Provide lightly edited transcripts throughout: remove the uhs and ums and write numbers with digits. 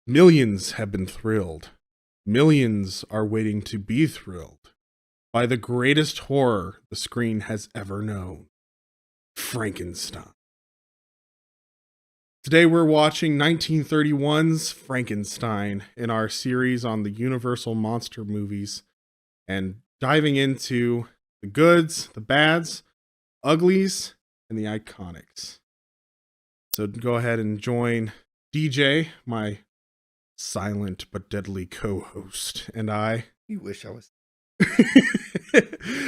Millions have been thrilled. Millions are waiting to be thrilled by the greatest horror the screen has ever known, Frankenstein. Today we're watching 1931's Frankenstein in our series on the Universal monster movies and diving into the goods, the bads, uglies, and the iconics. So go ahead and join DJ, my silent but deadly co-host, and I. You wish I was.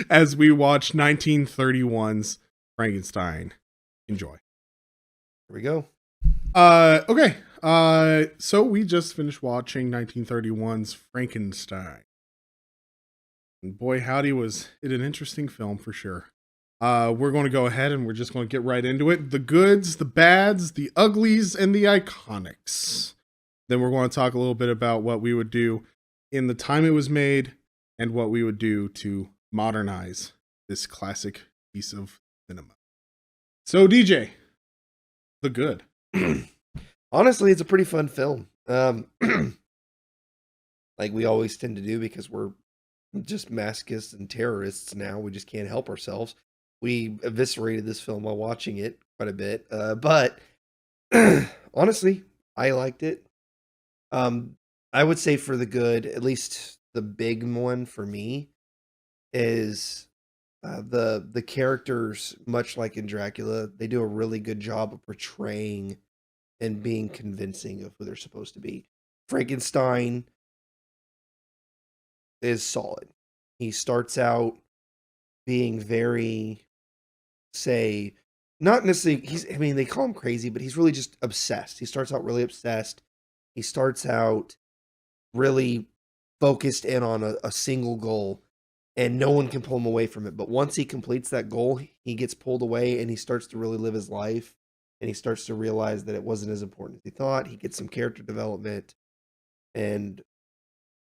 As we watch 1931's Frankenstein. Enjoy. Here we go. Okay. So we just finished watching 1931's Frankenstein. And boy, howdy, was it an interesting film for sure. We're going to go ahead and we're just going to get right into it. The goods, the bads, the uglies, and the iconics. Then we're going to talk a little bit about what we would do in the time it was made and what we would do to modernize this classic piece of cinema. So, DJ, the good. Honestly, it's a pretty fun film. Like we always tend to do because we're just masochists and terrorists now. We just can't help ourselves. We eviscerated this film while watching it quite a bit. But honestly, I liked it. I would say for the good, at least the big one for me is the characters, much like in Dracula, they do a really good job of portraying and being convincing of who they're supposed to be. Frankenstein is solid. He starts out being very, say, not necessarily, they call him crazy, but he's really just obsessed. He starts out really obsessed. He starts out really focused in on a single goal, and no one can pull him away from it. But once he completes that goal, he gets pulled away and he starts to really live his life, and he starts to realize that it wasn't as important as he thought. He gets some character development, and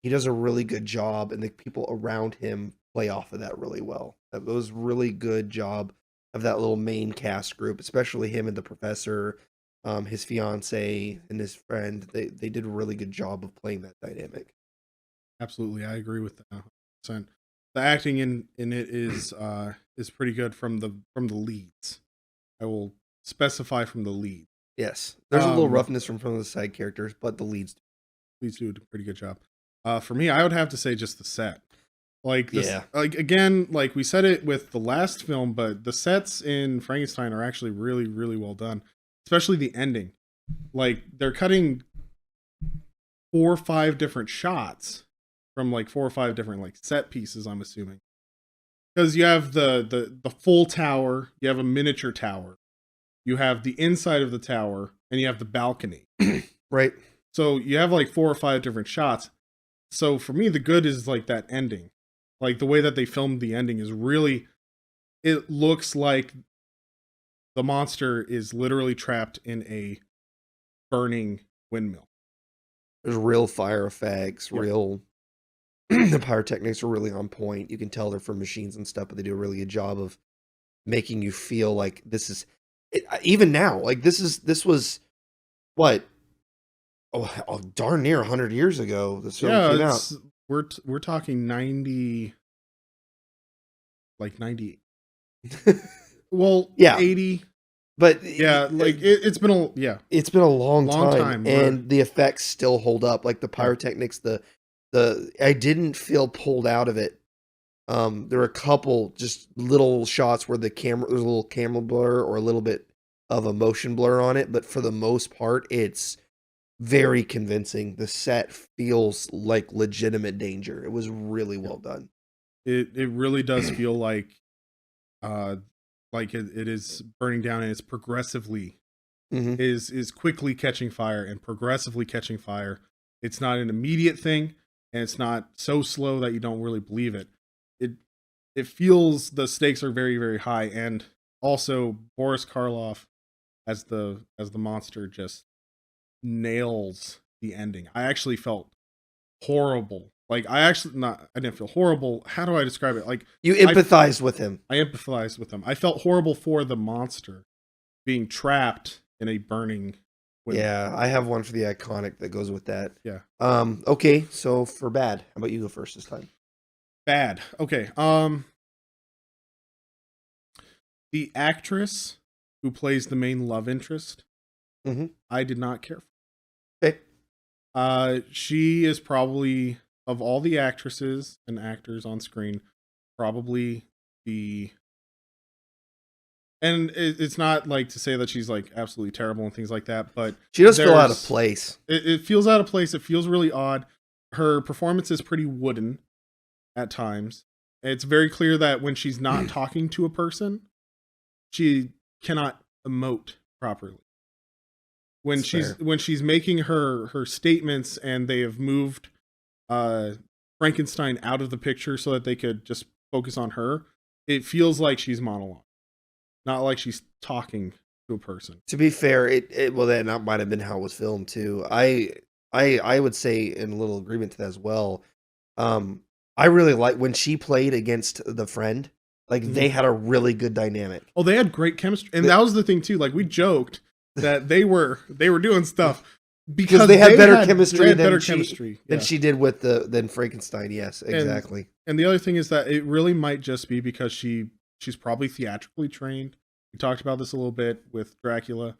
he does a really good job, and the people around him play off of that really well. That was really good job of that little main cast group, especially him and the professor, his fiance and his friend. They did a really good job of playing that dynamic. Absolutely, I agree with that 100%. The acting in it is pretty good from the leads. I will specify from the lead. Yes, there's a little roughness from some of the side characters, but the leads do a pretty good job. For me, I would have to say just the set. Like this, yeah. like again, like we said it with the last film, but the sets in Frankenstein are actually really, really well done. Especially the ending. Like they're cutting 4 or 5 different shots from like 4 or 5 different like set pieces, I'm assuming. Because you have the full tower, you have a miniature tower, you have the inside of the tower, and you have the balcony. Right. So you have like 4 or 5 different shots. So for me, the good is like that ending. Like the way that they filmed the ending is really, it looks like the monster is literally trapped in a burning windmill. There's real fire effects, Yep. real the pyrotechnics are really on point. You can tell they're from machines and stuff, but they do a really good job of making you feel like this is even now. Like this was what darn near 100 years ago. This film came out. We're talking 90, like 90. Well, Yeah. 80. But Yeah, like it's been a long time, and right. the effects still hold up. Like the pyrotechnics, I didn't feel pulled out of it. There were a couple just little shots where there's a little camera blur or a little bit of a motion blur on it, but for the most part, it's very convincing. The set feels like legitimate danger. It was really well done. It really does feel like it is burning down, and it's progressively is quickly catching fire and progressively catching fire. It's not an immediate thing, and it's not so slow that you don't really believe it. It feels the stakes are very, very high, and also Boris Karloff as the monster just nails the ending. I actually felt horrible. Like I didn't feel horrible. How do I describe it? Like you empathized with him. I empathized with him. I felt horrible for the monster being trapped in a burning Yeah, I have one for the iconic that goes with that. Yeah. Okay, so for bad, how about you go first this time? Bad. Okay. The actress who plays the main love interest, Mm-hmm. I did not care for. Okay. She is probably, of all the actresses and actors on screen, probably the. And it's not like to say that she's like absolutely terrible and things like that, but She does feel out of place. It feels out of place. It feels really odd. Her performance is pretty wooden at times. It's very clear that when she's not talking to a person, she cannot emote properly. When she's making her statements and they have moved Frankenstein out of the picture so that they could just focus on her, it feels like she's monologue, not like she's talking to a person. To be fair, well that might have been how it was filmed too. I would say in a little agreement to that as well. I really like when she played against the friend. Like they had a really good dynamic. Oh, they had great chemistry, and that was the thing too. Like we joked that they were doing stuff because they had better chemistry than she did with than Frankenstein. Yes, exactly. And the other thing is that it really might just be because she's probably theatrically trained. We talked about this a little bit with Dracula.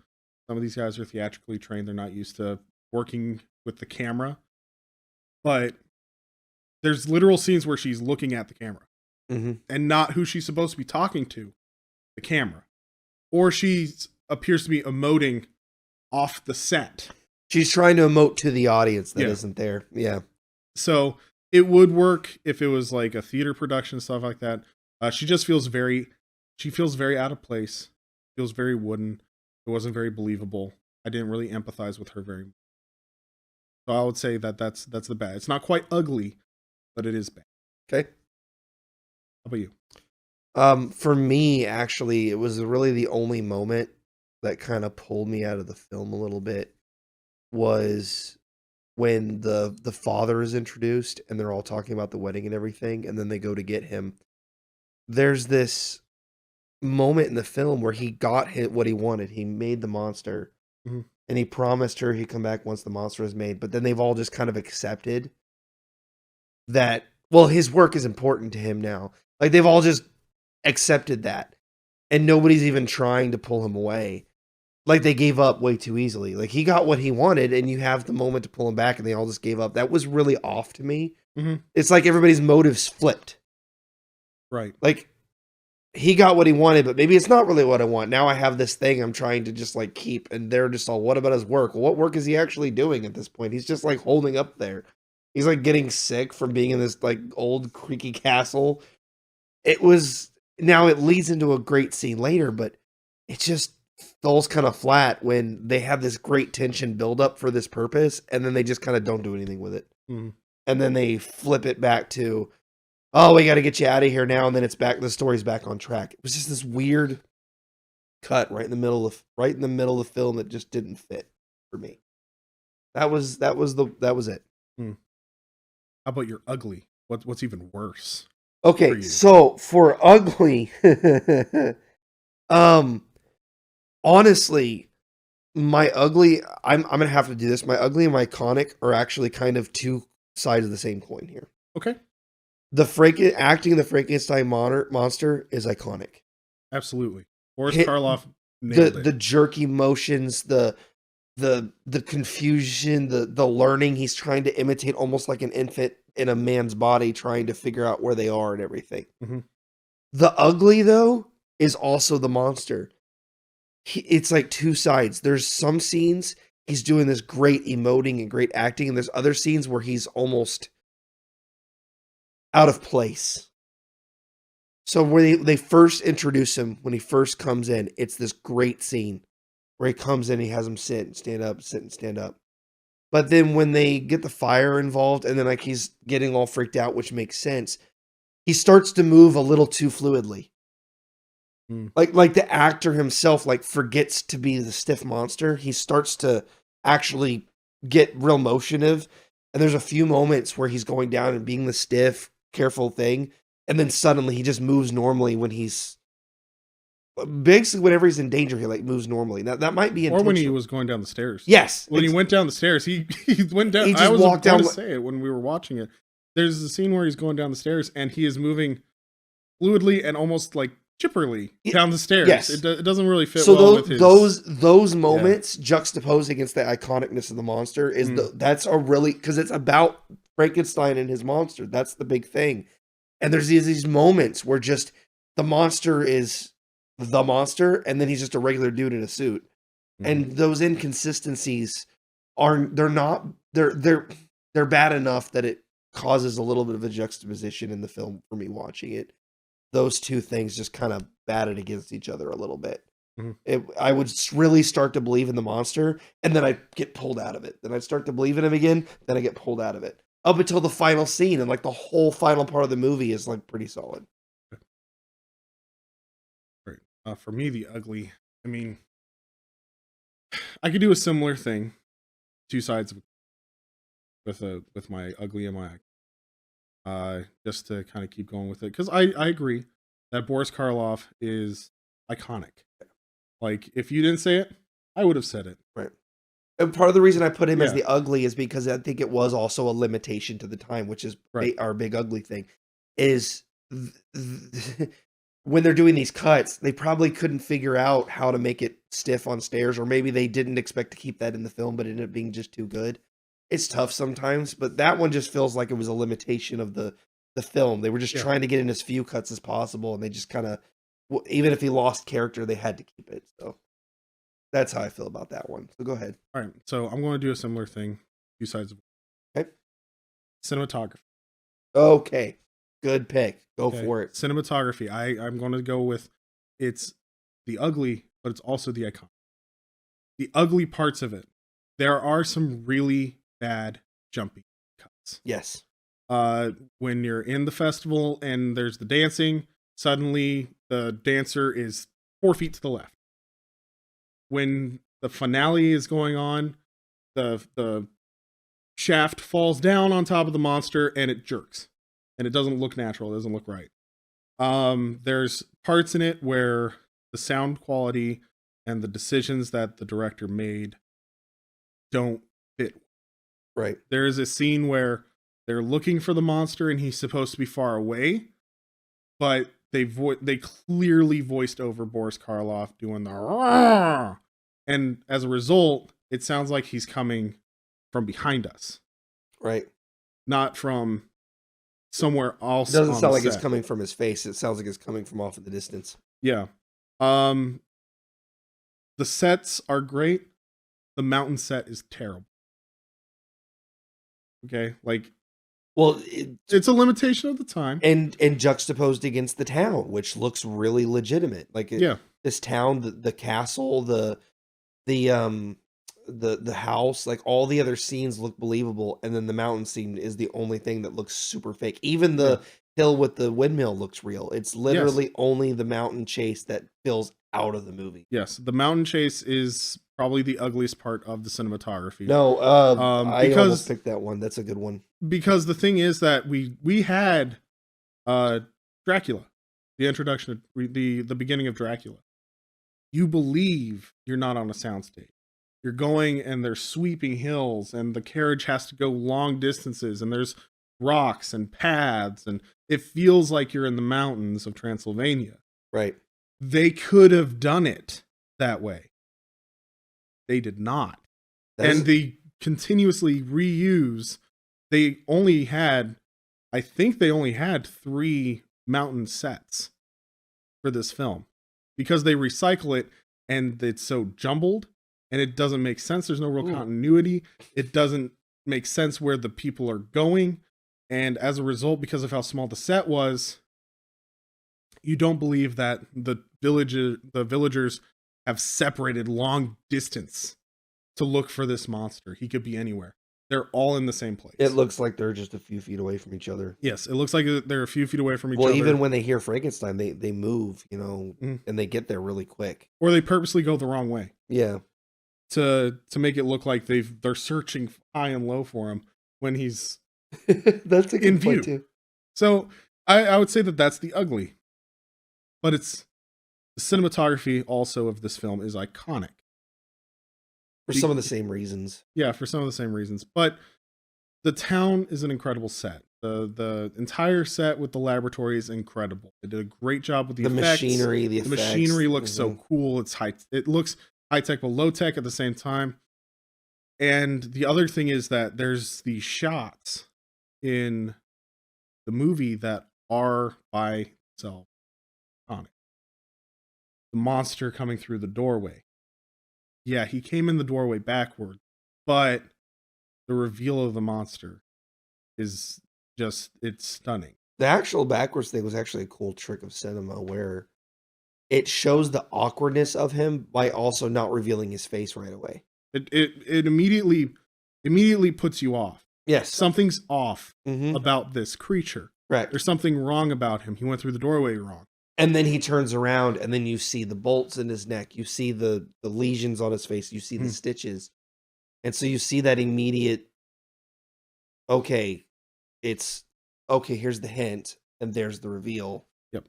Some of these guys are theatrically trained. They're not used to working with the camera. But there's literal scenes where she's looking at the camera and not who she's supposed to be talking to, the camera. Or she appears to be emoting off the set. She's trying to emote to the audience that isn't there. Yeah. So it would work if it was like a theater production, stuff like that. She just feels very out of place. Feels very wooden. It wasn't very believable. I didn't really empathize with her very much. So I would say that's the bad. It's not quite ugly, but it is bad. Okay. How about you? For me, actually, it was really the only moment that kind of pulled me out of the film a little bit was when the father is introduced and they're all talking about the wedding and everything, and then they go to get him. There's this moment in the film where he got what he wanted. He made the monster, and he promised her he'd come back once the monster is made. But then they've all just kind of accepted that, well, his work is important to him now. Like they've all just accepted that, and nobody's even trying to pull him away. Like they gave up way too easily. Like he got what he wanted, and you have the moment to pull him back, and they all just gave up. That was really off to me. It's like everybody's motives flipped. Right. Like he got what he wanted, but maybe it's not really what I want. Now I have this thing I'm trying to just like keep, and they're just all, what about his work? Well, what work is he actually doing at this point? He's just like holding up there. He's like getting sick from being in this like old creaky castle. Now it leads into a great scene later, but it just falls kind of flat when they have this great tension build up for this purpose, and then they just kind of don't do anything with it. And then they flip it back to, oh, we got to get you out of here now, and then it's back. The story's back on track. It was just this weird cut right in the middle of the film that just didn't fit for me. That was it. How about your ugly? What's even worse? Okay, so for ugly, honestly, my ugly, I'm gonna have to do this. My ugly and my iconic are actually kind of two sides of the same coin here. Okay. The acting of the Frankenstein monster is iconic. Absolutely. Boris Karloff nailed it. The jerky motions, the confusion, the learning. He's trying to imitate almost like an infant in a man's body, trying to figure out where they are and everything. The ugly, though, is also the monster. It's like two sides. There's some scenes he's doing this great emoting and great acting, and there's other scenes where he's almost out of place. So when they first introduce him, when he first comes in, it's this great scene where he comes in, he has him sit and stand up, sit and stand up. But then when they get the fire involved, and then like he's getting all freaked out, which makes sense, he starts to move a little too fluidly. Like the actor himself like forgets to be the stiff monster. He starts to actually get real motiontive. And there's a few moments where he's going down and being the stiff, careful thing. And then suddenly he just moves normally when he's basically whenever he's in danger, he like moves normally. Now that might be Or when he intentional. was going down the stairs. Yes, When he went down the stairs, he went down. He just I was walked about down to say it when we were watching it. There's a scene where he's going down the stairs and he is moving fluidly and almost like chipperly down the stairs. Yes. It doesn't really fit so well with his... those moments juxtaposed against the iconicness of the monster is that's a really, because it's about Frankenstein and his monster. That's the big thing. And there's these moments where just the monster is the monster, and then he's just a regular dude in a suit. And those inconsistencies they're bad enough that it causes a little bit of a juxtaposition in the film for me watching it. Those two things just kind of batted against each other a little bit. I would really start to believe in the monster, and then I'd get pulled out of it. Then I'd start to believe in him again, then I get pulled out of it. Up until the final scene, and like the whole final part of the movie is like pretty solid. Right. For me, the ugly, I mean, I could do a similar thing. Two sides with my ugly and my just to kind of keep going with it, because I agree that Boris Karloff is iconic. Like, if you didn't say it, I would have said it. Right. And part of the reason I put him as the ugly is because I think it was also a limitation to the time, which is our big ugly thing. Is when they're doing these cuts, they probably couldn't figure out how to make it stiff on stairs, or maybe they didn't expect to keep that in the film, but it ended up being just too good. It's tough sometimes, but that one just feels like it was a limitation of the film. They were just trying to get in as few cuts as possible, and they just kind of, even if he lost character, they had to keep it. So that's how I feel about that one. So go ahead. All right, so I'm going to do a similar thing. Two sides of cinematography. Okay, good pick. Go for it. Cinematography. I'm going to go with, it's the ugly, but it's also the iconic. The ugly parts of it. There are some really bad jumpy cuts. Yes. When you're in the festival and there's the dancing, suddenly the dancer is 4 feet to the left. When the finale is going on, the shaft falls down on top of the monster and it jerks. And it doesn't look natural. It doesn't look right. There's parts in it where the sound quality and the decisions that the director made don't fit. Right. There is a scene where they're looking for the monster and he's supposed to be far away, but they clearly voiced over Boris Karloff doing the Rah! And as a result, it sounds like he's coming from behind us. Right. Not from somewhere else. It doesn't sound like it's coming from his face. It sounds like it's coming from off in the distance. Yeah. The sets are great. The mountain set is terrible. Okay, like, well, it's a limitation of the time, and juxtaposed against the town, which looks really legitimate. Like, this town, the castle, the house, like all the other scenes look believable, and then the mountain scene is the only thing that looks super fake. Even the hill with the windmill looks real. It's literally only the mountain chase that feels out of the movie. Yes, the mountain chase is probably the ugliest part of the cinematography. No, I almost picked that one. That's a good one. Because the thing is that we had Dracula, the introduction of the beginning of Dracula. You believe you're not on a soundstage. You're going and there's sweeping hills and the carriage has to go long distances and there's rocks and paths and it feels like you're in the mountains of Transylvania. Right. They could have done it that way. They did not. And they continuously reuse. I think they only had 3 mountain sets for this film because they recycle it and it's so jumbled and it doesn't make sense. There's no real continuity. It doesn't make sense where the people are going. And as a result, because of how small the set was, you don't believe that the villagers have separated long distance to look for this monster. He could be anywhere. They're all in the same place. It looks like they're just a few feet away from each other. Yes, it looks like they're a few feet away from each other. Well, even when they hear Frankenstein, they move, and they get there really quick. Or they purposely go the wrong way. Yeah. To make it look like they're searching high and low for him when he's that's a good in point view. Too. So I would say that that's the ugly. But it's The cinematography also of this film is iconic. For some of the same reasons. Yeah, for some of the same reasons. But the town is an incredible set. The entire set with the laboratory is incredible. They did a great job with the effects. Machinery, the The effects. machinery looks so cool. It looks high tech but low tech at the same time. And the other thing is that there's these shots in the movie that are by themselves iconic. The monster coming through the doorway. Yeah, he came in the doorway backward, but the reveal of the monster is just, it's stunning. The actual backwards thing was actually a cool trick of cinema where it shows the awkwardness of him by also not revealing his face right away. It immediately puts you off. Yes. Something's off about this creature. Right. There's something wrong about him. He went through the doorway wrong. And then he turns around and then you see the bolts in his neck. You see the lesions on his face. You see the stitches. And so you see that immediate, okay, here's the hint. And there's the reveal. Yep.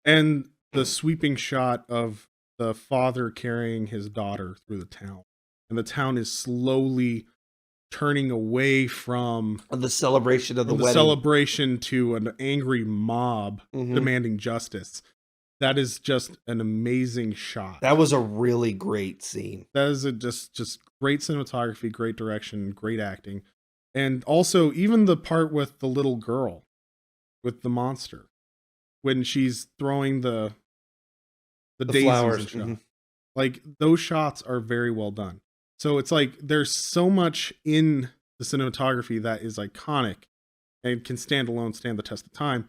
And the sweeping shot of the father carrying his daughter through the town. And the town is slowly turning away from the celebration of the wedding. Celebration to an angry mob demanding justice. That is just an amazing shot. That was a really great scene. That is just great cinematography, great direction, great acting. And also even the part with the little girl with the monster when she's throwing the daisies flowers. and stuff. Like those shots are very well done. So it's like there's so much in the cinematography that is iconic and can stand the test of time.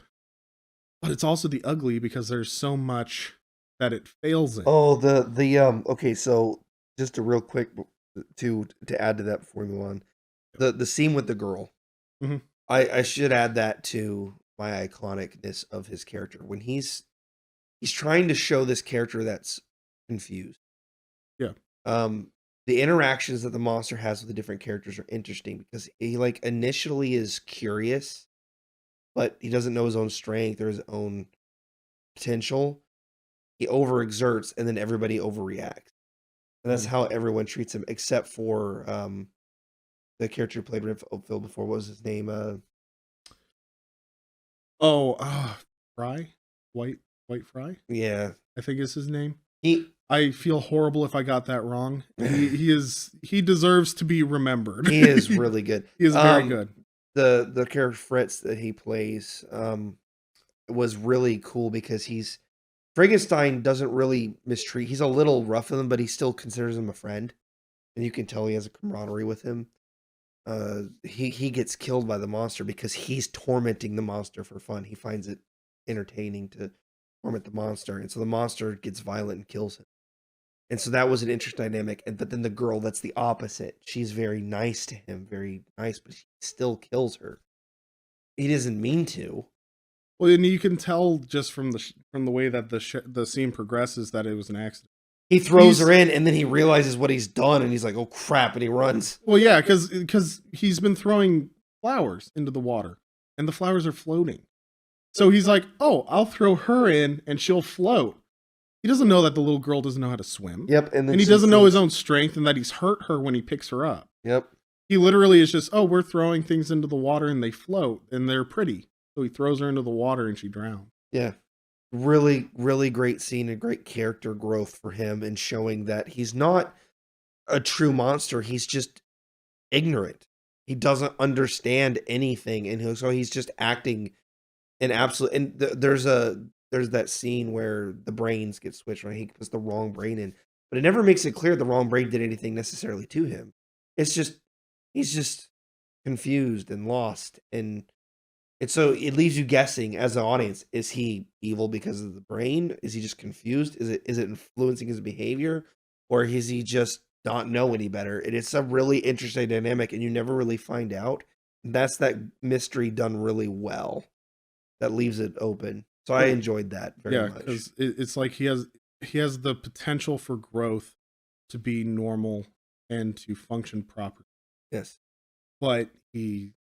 But it's also the ugly because there's so much that it fails in. Oh, okay, so just a real quick to add to that before we move on. The scene with the girl. I should add that to my iconicness of his character. When he's trying to show this character that's confused. Yeah. The interactions that the monster has with the different characters are interesting because he like initially is curious, but he doesn't know his own strength or his own potential. He overexerts and then everybody overreacts. And that's how everyone treats him except for the character who played Redfield before. What was his name? Fry? White Fry? Yeah. I think is his name. I feel horrible if I got that wrong. He deserves to be remembered. He is really good. He is very good. The character Fritz that he plays was really cool because Frankenstein doesn't really mistreat. He's a little rough with him, but he still considers him a friend, and you can tell he has a camaraderie with him. He gets killed by the monster because he's tormenting the monster for fun. He finds it entertaining to torment the monster, and so the monster gets violent and kills him. And so that was an interesting dynamic. But then the girl, that's the opposite. She's very nice to him, very nice, but he still kills her. He doesn't mean to. Well, and you can tell just from the way that the scene progresses that it was an accident. He throws her in, and then he realizes what he's done, and he's like, "Oh crap!" and he runs. Well, yeah, because he's been throwing flowers into the water, and the flowers are floating. So he's like, "Oh, I'll throw her in, and she'll float." He doesn't know that the little girl doesn't know how to swim. Yep, and he doesn't know his own strength, and that he's hurt her when he picks her up. Yep. He literally is just, we're throwing things into the water, and they float, and they're pretty. So he throws her into the water, and she drowns. Yeah. Really, really great scene and great character growth for him and showing that he's not a true monster. He's just ignorant. He doesn't understand anything. And so he's just acting in absolute. And there's that scene where the brains get switched, right? He puts the wrong brain in, but it never makes it clear the wrong brain did anything necessarily to him. It's just, he's just confused and lost. And so it leaves you guessing as an audience, is he evil because of the brain? Is he just confused? Is it influencing his behavior? Or is he just not know any better? And it's a really interesting dynamic and you never really find out. That's that mystery done really well. That leaves it open. So I enjoyed that very much. Yeah, because it's like he has the potential for growth to be normal and to function properly. Yes. But he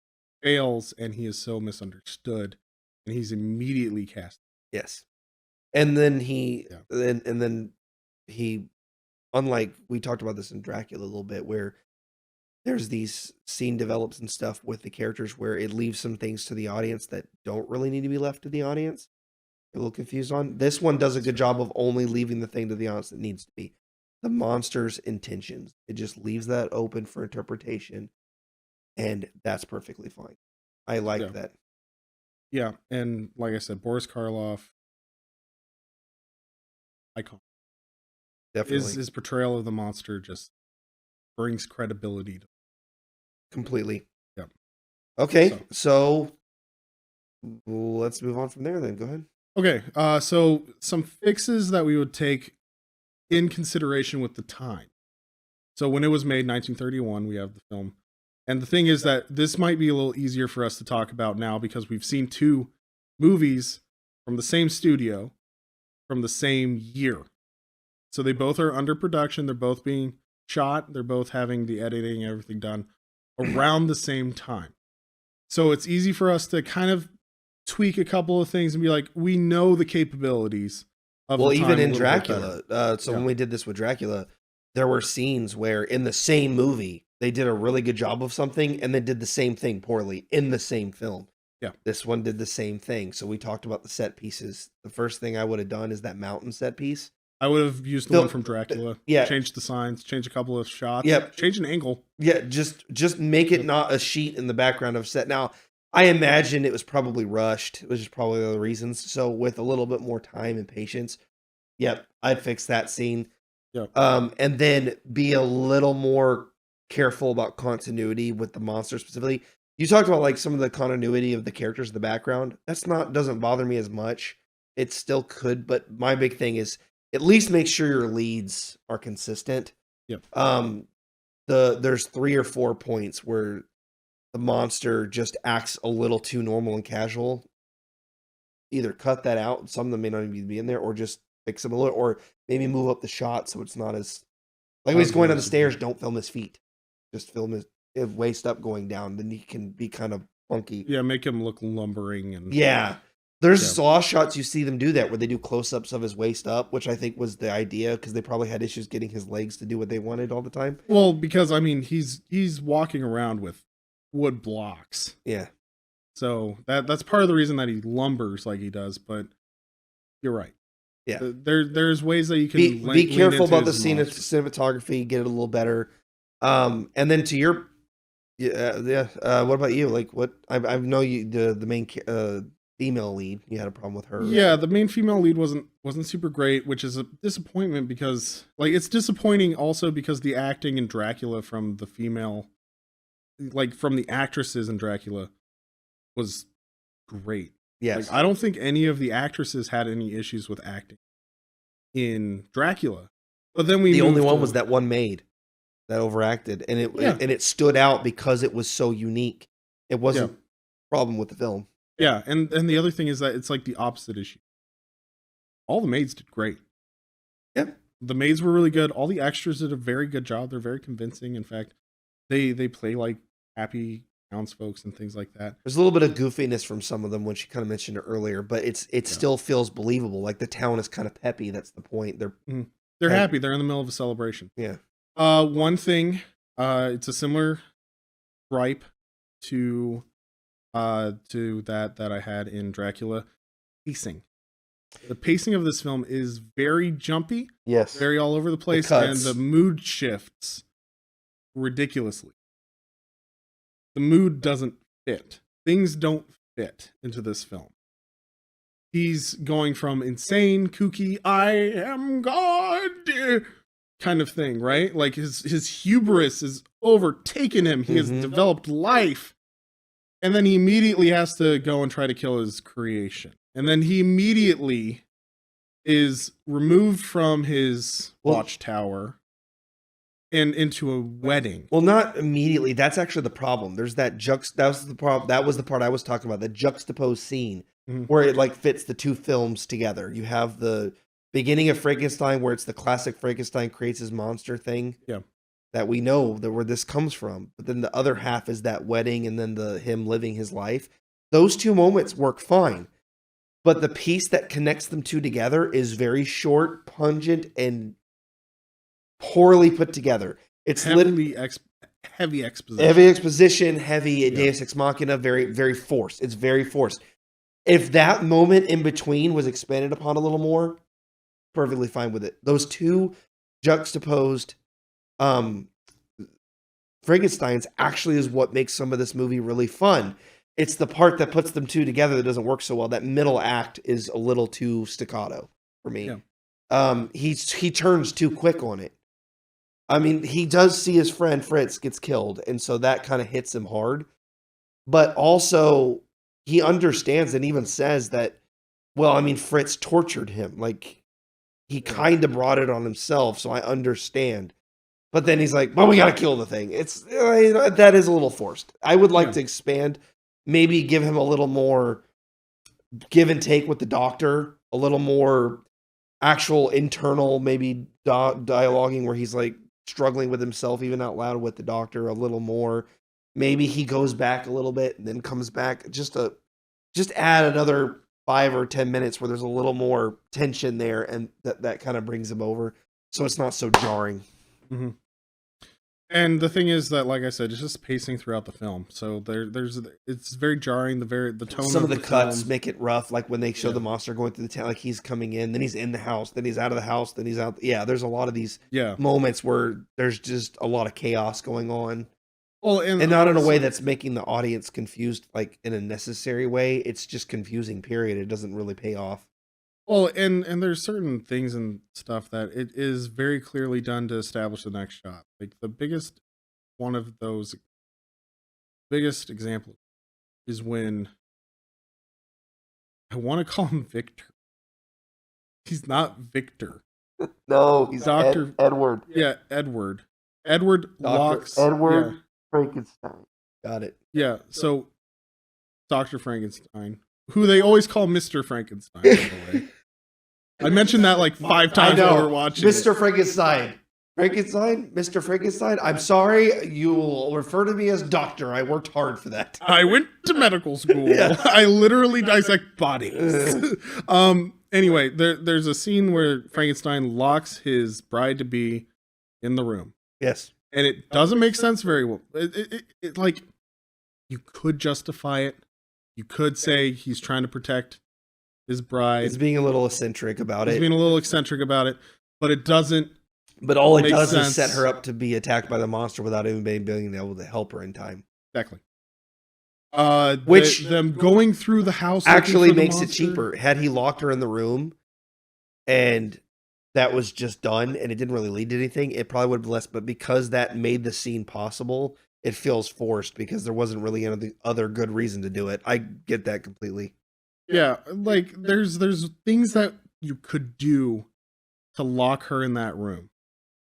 fails and he is so misunderstood and he's immediately cast. Yes. And then he, Yeah. and then he, unlike we talked about this in Dracula a little bit, where there's these scene develops and stuff with the characters where it leaves some things to the audience that don't really need to be left to the audience. A little confused on. This one does a good job of only leaving the thing to the audience that needs to be. The monster's intentions. It just leaves that open for interpretation, and that's perfectly fine. I like Yeah. that. Yeah, and like I said, Boris Karloff, icon. Definitely. His portrayal of the monster just brings credibility to. Completely. Yep. Okay, so let's move on from there then. Go ahead. Okay, so some fixes that we would take in consideration with the time. So when it was made, 1931, we have the film. And the thing is that this might be a little easier for us to talk about now because we've seen two movies from the same studio from the same year. So they both are under production. They're both being shot. They're both having the editing and everything done around the same time. So it's easy for us to kind of tweak a couple of things and be like, we know the capabilities of Well, the time even a in little bit Dracula, better. so when we did this with Dracula, there were scenes where in the same movie they did a really good job of something and they did the same thing poorly in the same film. Yeah. This one did the same thing. So we talked about the set pieces. The first thing I would have done is that mountain set piece. I would have used the Phil- one from Dracula. yeah. Changed the signs, change a couple of shots. Yep. Change an angle. Yeah, just make it not a sheet in the background of set. Now, I imagine it was probably rushed, which is probably the reasons. So with a little bit more time and patience, yep, I'd fix that scene. Yep. And then be a little more careful about continuity with the monster specifically. You talked about like some of the continuity of the characters in the background. Doesn't bother me as much. It still could, but my big thing is at least make sure your leads are consistent. Yep. There's 3 or 4 points where the monster just acts a little too normal and casual. Either cut that out, some of them may not even be in there, or just fix them a little, or maybe move up the shot so it's not as like when he's going down the stairs. Don't film his feet, just film his waist up going down. Then he can be kind of funky. Yeah, make him look lumbering and Yeah. There's Saw shots you see them do that where they do close-ups of his waist up, which I think was the idea because they probably had issues getting his legs to do what they wanted all the time. Well, because I mean he's walking around with wood blocks. Yeah. So that's part of the reason that he lumbers like he does, but you're right. Yeah. There's ways that you can be careful about the monster. cinematography, get it a little better. And then to your what about you? Like what I know you the main female lead, you had a problem with her. Yeah, the main female lead wasn't super great, which is a disappointment because like it's disappointing also because the acting in Dracula from the female, like from the actresses in Dracula, was great. Yes. Like, I don't think any of the actresses had any issues with acting in Dracula. But then the only one was that one maid that overacted, and it stood out because it was so unique. It wasn't a problem with the film. Yeah, and the other thing is that it's like the opposite issue. All the maids did great. Yeah. The maids were really good. All the extras did a very good job. They're very convincing. In fact, they play like happy townsfolk and things like that. There's a little bit of goofiness from some of them, which you kind of mentioned earlier, but it still feels believable. Like the town is kind of peppy. That's the point. They're happy. They're in the middle of a celebration. Yeah. One thing, it's a similar gripe to that I had in Dracula. Pacing. The pacing of this film is very jumpy. Yes. Very all over the place, and the mood shifts ridiculously. The mood doesn't fit. Things don't fit into this film. He's going from insane, kooky, I am God kind of thing, right? Like his hubris is overtaken him. He has developed life. And then he immediately has to go and try to kill his creation. And then he immediately is removed from his watchtower and into a wedding. Well, not immediately. That's actually the problem. There's that that was the part I was talking about, the juxtaposed scene where it like fits the two films together. You have the beginning of Frankenstein where it's the classic Frankenstein creates his monster thing. Yeah. That we know that where this comes from. But then the other half is that wedding and then him living his life. Those two moments work fine. but the piece that connects them two together is very short, pungent, and poorly put together. It's heavy exposition. Heavy exposition, heavy Deus Ex Machina, very, very forced. It's very forced. If that moment in between was expanded upon a little more, perfectly fine with it. Those two juxtaposed Frankensteins actually is what makes some of this movie really fun. It's the part that puts them two together that doesn't work so well. That middle act is a little too staccato for me. Yeah. He turns too quick on it. I mean, he does see his friend Fritz gets killed, and so that kind of hits him hard. But also, he understands and even says that, well, I mean, Fritz tortured him. Like, he kind of brought it on himself, so I understand. But then he's like, well, we got to kill the thing. It's that is a little forced. I would like to expand, maybe give him a little more give and take with the doctor, a little more actual internal, maybe dialoguing where he's like struggling with himself, even out loud with the doctor a little more. Maybe he goes back a little bit and then comes back. Just add another 5 or 10 minutes where there's a little more tension there, and that kind of brings him over, so it's not so jarring. Mm-hmm. And the thing is that, like I said, it's just pacing throughout the film. So it's very jarring. The tone. Some of the cuts make it rough, like when they show the monster going through the town, like he's coming in, then he's in the house, then he's out of the house, then he's out. Yeah, there's a lot of these moments where there's just a lot of chaos going on. Well, and not in a way that's making the audience confused, like in a necessary way. It's just confusing, period. It doesn't really pay off. Well, and there's certain things and stuff that it is very clearly done to establish the next shot. Like the biggest one of those biggest example is when I want to call him Victor. He's not Victor. No, he's Dr. Edward. Yeah, Edward. Edward locks Edward Frankenstein. Got it. Yeah, so Dr. Frankenstein, who they always call Mr. Frankenstein, by the way. I mentioned that like 5 times while we were watching. Mr. Frankenstein. Frankenstein? Mr. Frankenstein? I'm sorry, you will refer to me as doctor. I worked hard for that. I went to medical school. I literally dissect bodies. Anyway, there's a scene where Frankenstein locks his bride-to-be in the room. Yes. And it doesn't make sense very well. It like, you could justify it. You could say he's trying to protect his bride. He's being a little eccentric about it. He's being a little eccentric about it, but it doesn't. But all it does is set her up to be attacked by the monster without even being able to help her in time. Exactly. Which them going through the house actually makes it cheaper. Had he locked her in the room, and that was just done, and it didn't really lead to anything, it probably would have been less. But because that made the scene possible, it feels forced because there wasn't really any other good reason to do it. I get that completely. Yeah, like there's things that you could do to lock her in that room.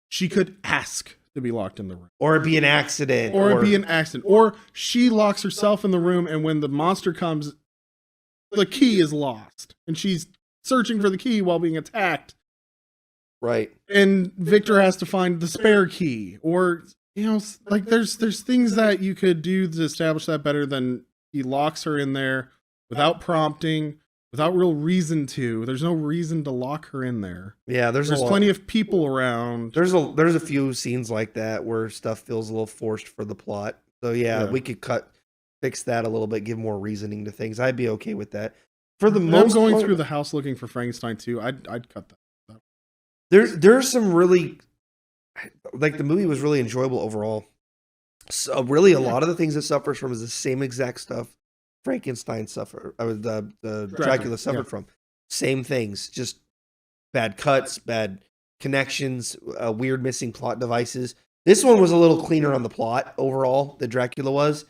She could ask to be locked in the room. Or it'd be an accident. Or she locks herself in the room, and when the monster comes, the key is lost. And she's searching for the key while being attacked. Right. And Victor has to find the spare key. Or, like there's things that you could do to establish that better than he locks her in there without prompting, without real reason to. There's no reason to lock her in there. Yeah, there's plenty of people around. There's a few scenes like that where stuff feels a little forced for the plot. So yeah. We could fix that a little bit, give more reasoning to things. I'd be okay with that. For the most part, going through the house looking for Frankenstein too, I'd cut that. There's some really, like, the movie was really enjoyable overall. So really, a lot of the things it suffers from is the same exact stuff Frankenstein suffered, Dracula suffered from. Same things, just bad cuts, bad connections, weird missing plot devices. This one was a little cleaner on the plot overall, the Dracula was,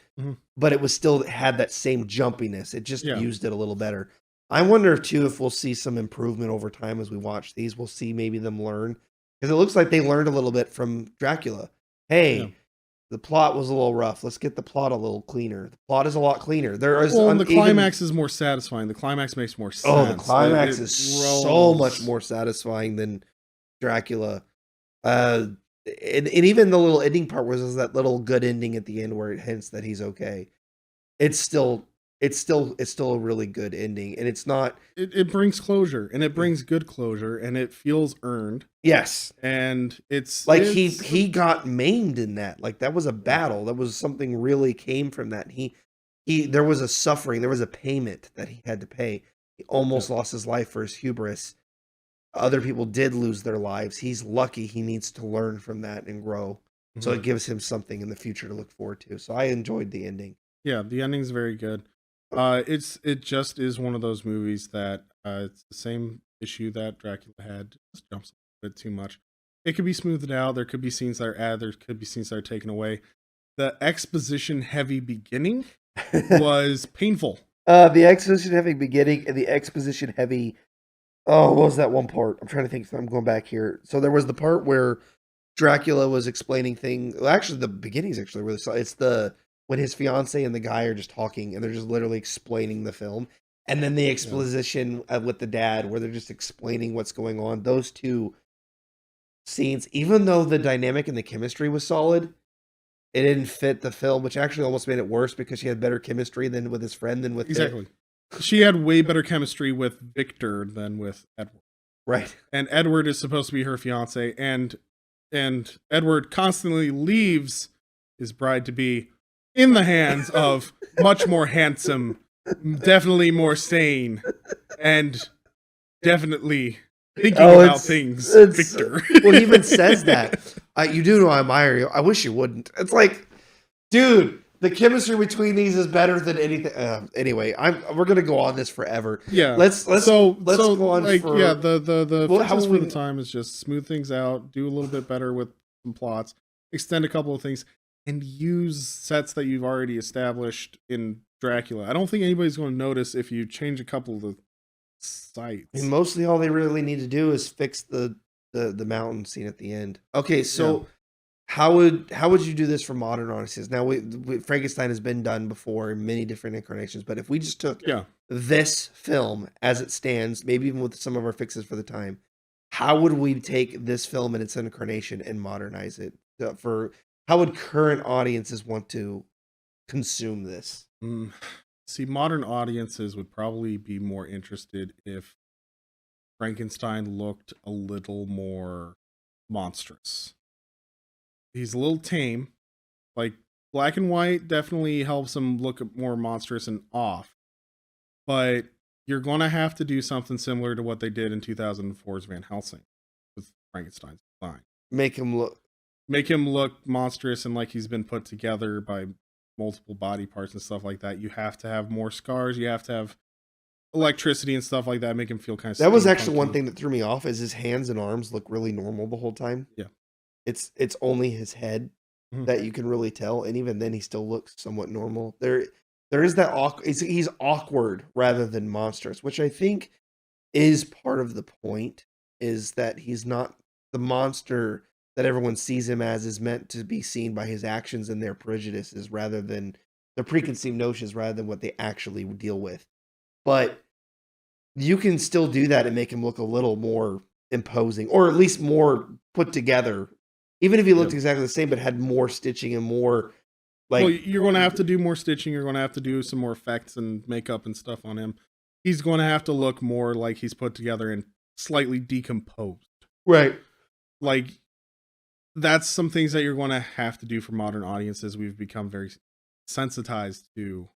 but it was still had that same jumpiness. It just used it a little better. I wonder too if we'll see some improvement over time as we watch these. We'll see maybe them learn, because it looks like they learned a little bit from Dracula. Hey, the plot was a little rough. Let's get the plot a little cleaner. The plot is a lot cleaner. The climax is more satisfying. The climax makes more sense. Oh, the climax is so much more satisfying than Dracula. And even the little ending part was that little good ending at the end where it hints that he's okay. It's still it's still a really good ending, and it's not. It brings closure, and it brings good closure, and it feels earned, Yes, and like it's he got maimed in that. Like that was a yeah, battle. That was something really came from that. He there was a suffering. There was a payment that he had to pay. He yeah. almost lost his life for his hubris. Other people did lose their lives. He's lucky. He needs to learn from that and grow. So Mhm. it gives him something in the future to look forward to. So I enjoyed the ending. Yeah, the ending's very good. It just is one of those movies that it's the same issue that Dracula had. Just jumps a bit too much. It could be smoothed out. There could be scenes that are added. There could be scenes that are taken away. The exposition heavy beginning was painful. The exposition heavy beginning and the exposition heavy. Oh, what was that one part? I'm trying to think. So I'm going back here. So there was the part where Dracula was explaining things. Well, actually, the beginning's actually really solid. It's the when his fiance and the guy are just talking and they're just literally explaining the film, and then the Yeah, exposition with the dad where they're just explaining what's going on. Those two scenes, even though the dynamic and the chemistry was solid, it didn't fit the film, which actually almost made it worse because she had better chemistry than with his friend than with the exactly. She had way better chemistry with Victor than with Edward. right. And Edward is supposed to be her fiance, and Edward constantly leaves his bride to be in the hands of much more handsome, definitely more sane, and definitely thinking Oh, about things, it's Victor. well, he even says that. You do know I admire you. I wish you wouldn't. It's like, dude, the chemistry between these is better than anything. Anyway, we're gonna go on this forever. Yeah. Let's So go on like for yeah, the well, how fixes will for we? the time is just smooth things out, do a little bit better with some plots, extend a couple of things, and use sets that you've already established in Dracula. I don't think anybody's going to notice if you change a couple of the And sites. mostly all they really need to do is fix the mountain scene at the end. Okay, Yeah. so how would you do this for modern audiences? Now, Frankenstein has been done before in many different incarnations, but if we just took Yeah. this film as it stands, maybe even with some of our fixes for the time, how would we take this film in its incarnation and modernize it for how would current audiences want to consume this? Mm. See, modern audiences would probably be more interested if Frankenstein looked a little more monstrous. He's a little tame. Like black and white definitely helps him look more monstrous and off. But you're going to have to do something similar to what they did in 2004's Van Helsing with Frankenstein's design. Make him look Make him look monstrous and like he's been put together by multiple body parts and stuff like that. You have to have more scars. You have to have electricity and stuff like that. Make him feel kind of that was actually one steampunky. thing that threw me off is his hands and arms look really normal the whole time. Yeah. It's only his head Mhm. that you can really tell, and even then, he still looks somewhat normal. There is that he's awkward rather than monstrous, which I think is part of the point. Is that he's not the monster that everyone sees him as is meant to be seen by his actions and their prejudices rather than their preconceived notions rather than what they actually deal with. But you can still do that and make him look a little more imposing, or at least more put together. Even if he Yeah. looked exactly the same, but had more stitching and more Well, like you're going to have to do more stitching. You're going to have to do some more effects and makeup and stuff on him. He's going to have to look more like he's put together and slightly decomposed. right. Like that's some things that you're going to have to do for modern audiences. We've become very sensitized to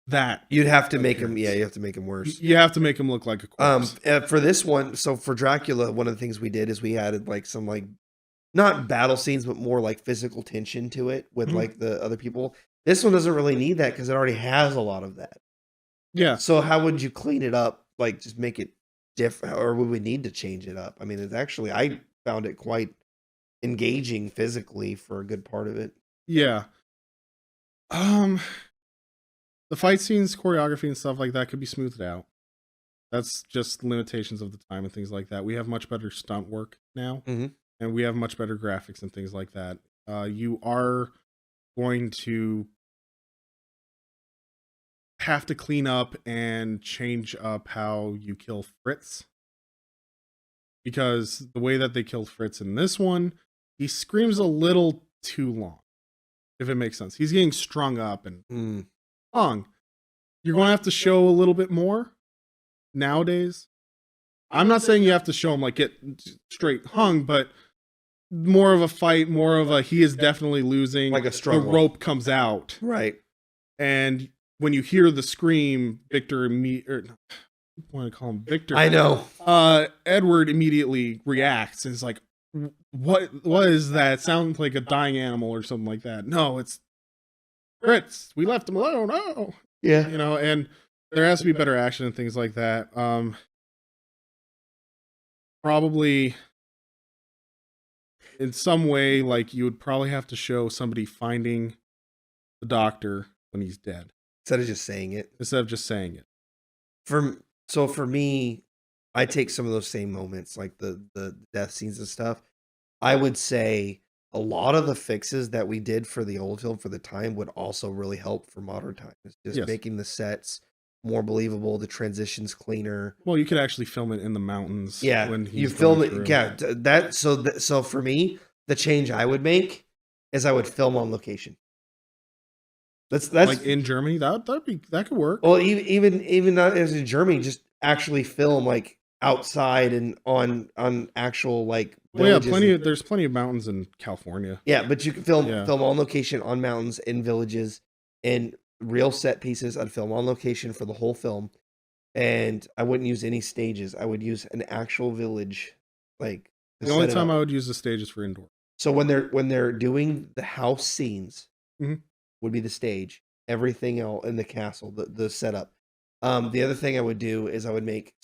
that You'd have to make him, appearance. you have to make him worse. You have to make him look like a corpse. For this one, so for Dracula, one of the things we did is we added like some like not battle scenes, but more like physical tension to it with Mhm. like the other people. This one doesn't really need that because it already has a lot of that. Yeah. So how would you clean it up? Like just make it different, or would we need to change it up? I mean, it's actually I found it quite engaging physically for a good part of it. Yeah. Um, the fight scenes, choreography, and stuff like that could be smoothed out. That's just limitations of the time and things like that. We have much better stunt work now, Mhm. and we have much better graphics and things like that. You are going to have to clean up and change up how you kill Fritz, because the way that they killed Fritz in this one, he screams a little too long, if it makes sense. He's getting strung up and Mm. hung. You're going to have to show a little bit more nowadays. I'm not saying you have to show him like get straight hung, but more of a fight, more of a he is definitely losing. Like a the struggle. rope comes out, Right. and when you hear the scream, Victor I want to call him Victor. I know. Edward immediately reacts and is like, "What is that? It sounds like a dying animal or something like that." No, it's Fritz. We left him alone. Oh, Yeah. you know, and there has to be better action and things like that. Probably in some way, like you would probably have to show somebody finding the doctor when he's dead Instead of just saying it. instead of just saying it. For me, I take some of those same moments, like the death scenes and stuff. I would say a lot of the fixes that we did for the old film for the time would also really help for modern times. Just Yes. making the sets more believable, the transitions cleaner. Well, you could actually film it in the mountains. Yeah, when you he's film going it. through. Yeah, so for me, the change I would make is I would film on location. That's like in Germany. That could work. well, even not as in Germany, just actually film like outside and on actual like Well, yeah, villages and- there's plenty of mountains in California. yeah, but you can film Yeah. on location on mountains in villages and real set pieces. I'd film on location for the whole film, and I wouldn't use any stages. I would use an actual village, like to The only set it time up. I would use the stage is for indoor. So when they're doing the house scenes, Mhm. would be the stage. Everything else in the castle, the setup. The other thing I would do is I would make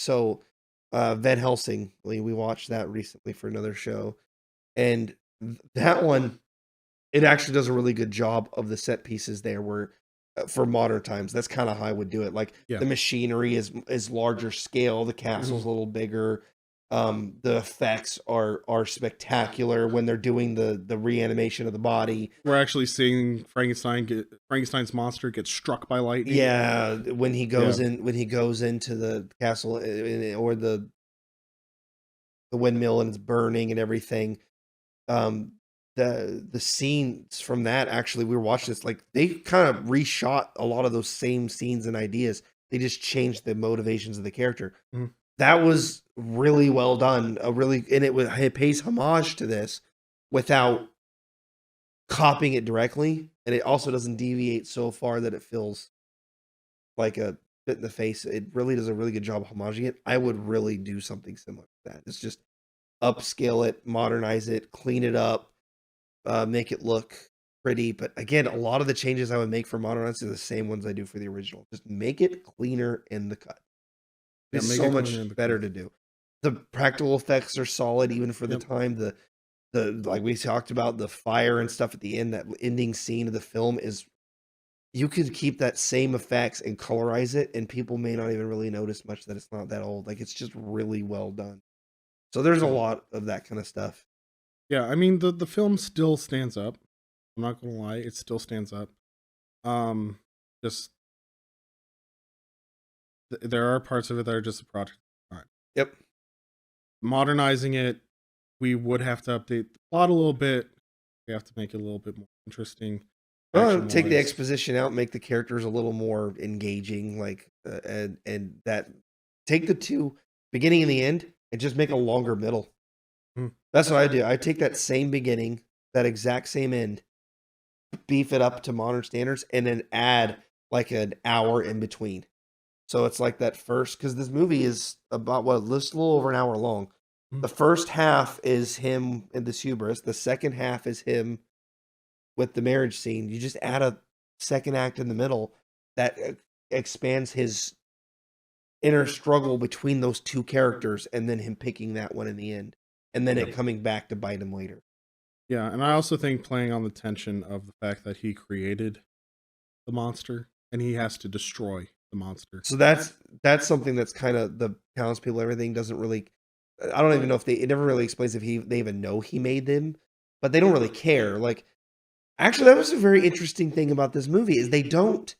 Van Helsing. We watched that recently for another show, and that one, it actually does a really good job of the set pieces there. Where for modern times, that's kind of how I would do it. Like Yeah. the machinery is larger scale, the castle's a little bigger. The effects are spectacular when they're doing the reanimation of the body. We're actually seeing Frankenstein's monster get struck by lightning. Yeah, when he goes into the castle or the windmill and it's burning and everything. The scenes from that, actually, we were watching this, like they kind of reshot a lot of those same scenes and ideas. They just changed the motivations of the character. Mhm. That was really well done. It pays homage to this without copying it directly, and it also doesn't deviate so far that it feels like a bit in the face. It really does a really good job of homaging it. I would really do something similar to that. It's just upscale it, modernize it, clean it up, make it look pretty. But again, a lot of the changes I would make for modernize are the same ones I do for the original. Just make it cleaner in the cut. Yeah, It's make so it much cleaner in the better cut. to do. The practical effects are solid even for the Yep. time. The like we talked about, the fire and stuff at the end, that ending scene of the film is, you could keep that same effects and colorize it, and people may not even really notice much that it's not that old. Like it's just really well done. So there's a lot of that kind of stuff. Yeah, I mean the film still stands up. I'm not gonna lie, it still stands up. Just there are parts of it that are just a project of time. Yep. Modernizing it, we would have to update the plot a little bit. We have to make it a little bit more interesting. Well, take the action-wise. exposition out, make the characters a little more engaging, like and that take the two beginning and the end and just make a longer middle. Hmm. That's what I do. I take that same beginning, that exact same end, beef it up to modern standards, and then add like an hour in between. So it's like that first, because this movie is about just a little over an hour long. Hmm. The first half is him in this hubris. The second half is him with the marriage scene. You just add a second act in the middle that expands his inner struggle between those two characters, and then him picking that one in the end, and then it coming back to bite him later. Yeah, and I also think playing on the tension of the fact that he created the monster and he has to destroy the monster. So that's something that's kind of the townspeople, everything doesn't really. I don't even know if it never really explains if they even know he made them, but they don't really care. Like, actually, that was a very interesting thing about this movie is they don't.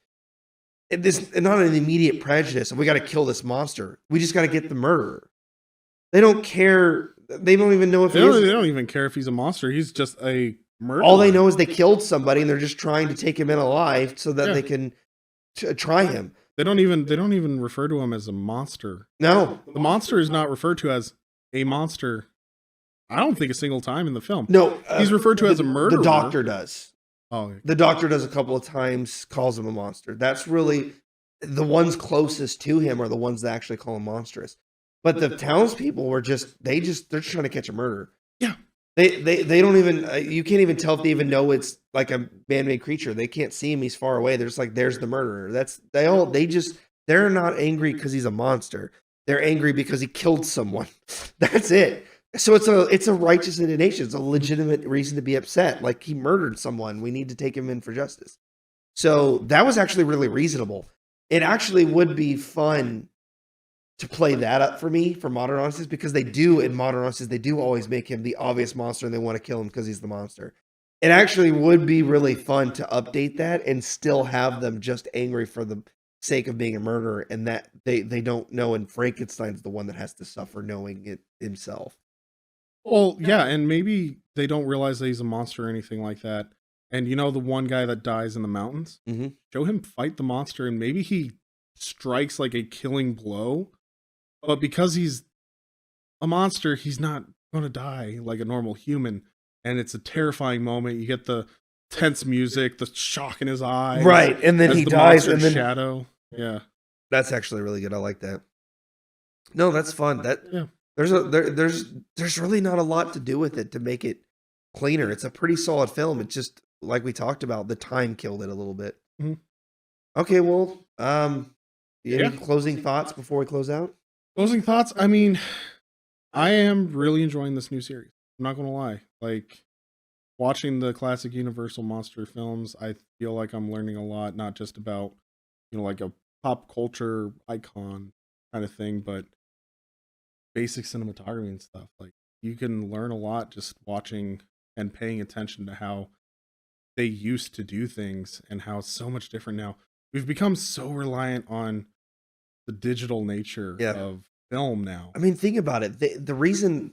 This not an immediate prejudice. We got to kill this monster. We just got to get the murderer. They don't care. They don't even know if They he don't, is. they don't even care if he's a monster. He's just a murderer. All they know is they killed somebody, and they're just trying to take him in alive so that Yeah. they can try him. They don't even refer to him as a monster. No, The monster is not referred to as a monster. I don't think a single time in the film. no, He's referred to as a murderer. The doctor does. Oh, The doctor does a couple of times, calls him a monster. That's really the ones closest to him are the ones that actually call him monstrous. But the townspeople were they're just trying to catch a murderer. yeah. They don't even you can't even tell if they even know it's like a man-made creature. They can't see him; he's far away. They're just like, "There's the murderer." They're not angry because he's a monster. They're angry because he killed someone. That's it. So it's a righteous indignation. It's a legitimate reason to be upset. Like, he murdered someone. We need to take him in for justice. So that was actually really reasonable. It actually would be fun to play that up for me for modern audiences, because they do in modern audiences, they do always make him the obvious monster and they want to kill him because he's the monster. It actually would be really fun to update that and still have them just angry for the sake of being a murderer, and that they don't know, and Frankenstein's the one that has to suffer knowing it himself. Well, yeah, and maybe they don't realize that he's a monster or anything like that. And the one guy that dies in the mountains? Mm-hmm. Show him fight the monster, and maybe he strikes like a killing blow. But because he's a monster, he's not going to die like a normal human. And it's a terrifying moment. You get the tense music, the shock in his eyes. Right, and then he dies, and then shadow. Yeah. That's actually really good. I like that. No, that's fun. Yeah. There's really not a lot to do with it to make it cleaner. It's a pretty solid film. It's just, like we talked about, the time killed it a little bit. Mm-hmm. Okay, well, any closing thoughts before we close out? Closing thoughts? I mean, I am really enjoying this new series. I'm not going to lie. Like, watching the classic Universal monster films, I feel like I'm learning a lot, not just about, like a pop culture icon kind of thing, but basic cinematography and stuff. Like, you can learn a lot just watching and paying attention to how they used to do things and how it's so much different now. We've become so reliant on the digital nature of film now. I mean, think about it.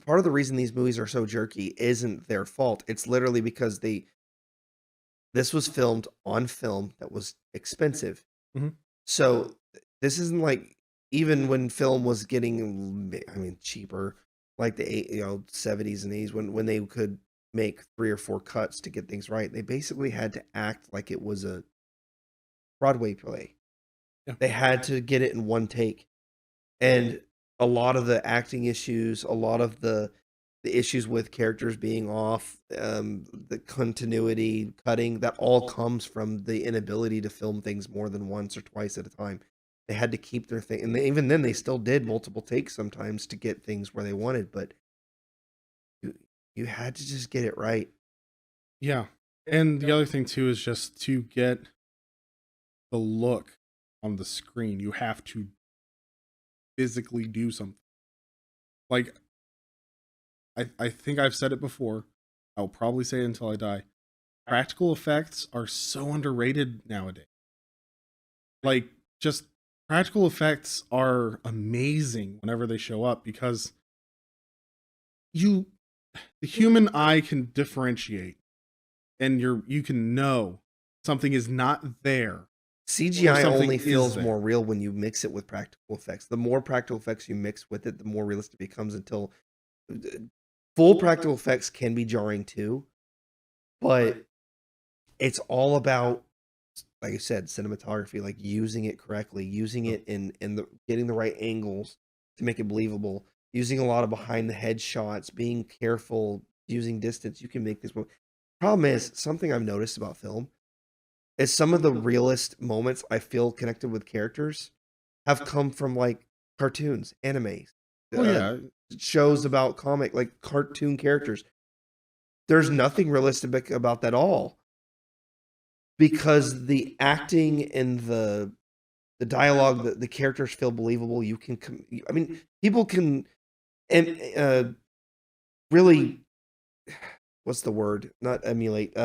Part of the reason these movies are so jerky isn't their fault. It's literally because this was filmed on film that was expensive. Mm-hmm. So this isn't like, even when film was getting, I mean, cheaper, like the 70s and 80s, when they could make 3 or 4 cuts to get things right, they basically had to act like it was a Broadway play. Yeah. They had to get it in one take. And a lot of the acting issues, a lot of the issues with characters being off, the continuity, cutting, that all comes from the inability to film things more than once or twice at a time. They had to keep their thing. And even then, they still did multiple takes sometimes to get things where they wanted. But you had to just get it right. Yeah. And the other thing, too, is just to get the look on the screen, you have to physically do something. Like, I think I've said it before. I'll probably say it until I die. Practical effects are so underrated nowadays. Like, just practical effects are amazing whenever they show up, because the human eye can differentiate, and you can know something is not there. CGI only feels more real when you mix it with practical effects. The more practical effects you mix with it, the more realistic it becomes, until full practical effects can be jarring too. But it's all about, like I said, cinematography, like using it correctly, using it in getting the right angles to make it believable, using a lot of behind the head shots, being careful, using distance. You can make this movie. Problem is, something I've noticed about film is some of the realest moments I feel connected with characters have come from like cartoons, animes, shows about like cartoon characters. There's nothing realistic about that at all, because the acting and the dialogue, the characters feel believable. You can, I mean, people can, and really, what's the word? Not emulate.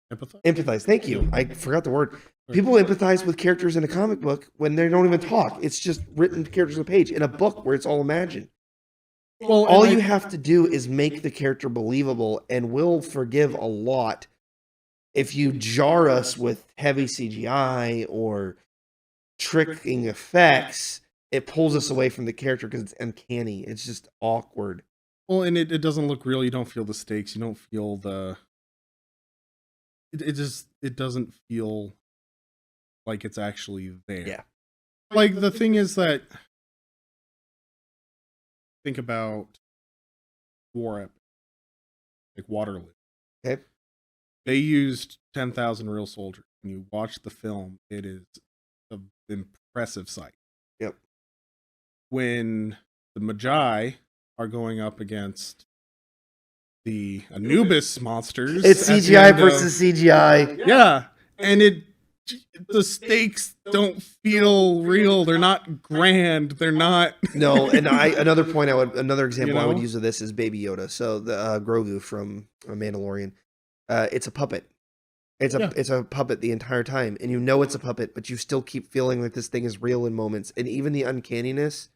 Empathize. Thank you. I forgot the word. People empathize with characters in a comic book when they don't even talk. It's just written characters on the page. In a book where it's all imagined, well, all you have to do is make the character believable, and we'll forgive a lot If you jar us with heavy CGI or tricking effects, it pulls us away from the character because it's uncanny. It's just awkward. Well, and it doesn't look real. You don't feel the stakes. You don't feel it doesn't feel like it's actually there. Yeah. Like the thing is that think about war epic, like Waterloo. Okay. They used 10,000 real soldiers. When you watch the film, it is an impressive sight. Yep. When the Magi are going up against the Anubis monsters, It's at the CGI end of- versus CGI. yeah, and the stakes don't feel real. They're not grand. They're not. No, and another example I would know? use of this is Baby Yoda. So the Grogu from Mandalorian, it's a puppet. It's a puppet the entire time, and you know it's a puppet, but you still keep feeling like this thing is real in moments, and even the uncanniness.